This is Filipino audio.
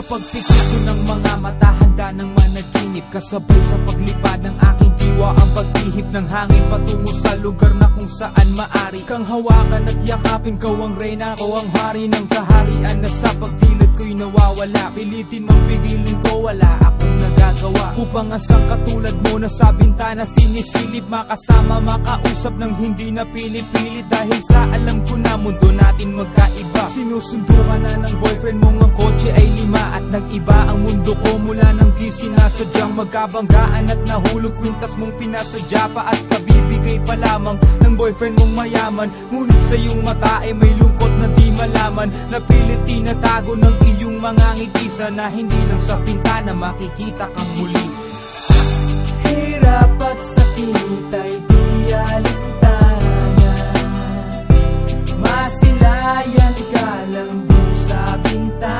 pagpikit ko ng mga mata, handa ng managinip. Kasabay sa paglipad ng aking diwa, ang paghihip ng hangin patungo sa lugar na kung saan maari kang hawakan at yakapin. Kau ang reyna, ko ang hari ng kaharian, na sa pagdilid ko'y nawawala. Pilitin mang pigilin ko, wala akong nagagawa upang asang katulad mo na sa bintana sinisilip. Makasama, makausap ng hindi na pinipilit, dahil sa alam ko na mundo natin magkaiba. Sinusundo ka na ng boyfriend mong ang kotse ay 5, at nag-iba ang mundo ko mula nang di sinasadyang magkabanggaan at nahulog kwintas mong pinasadya pa, at kabibigay pa lamang ng boyfriend mong mayaman. Ngunit sa iyong mata ay may lungkot na di malaman, napilit tinatago ng iyong mga ngiti, na hindi lang sa pintana makikita kang muli. Hirap at sakit ay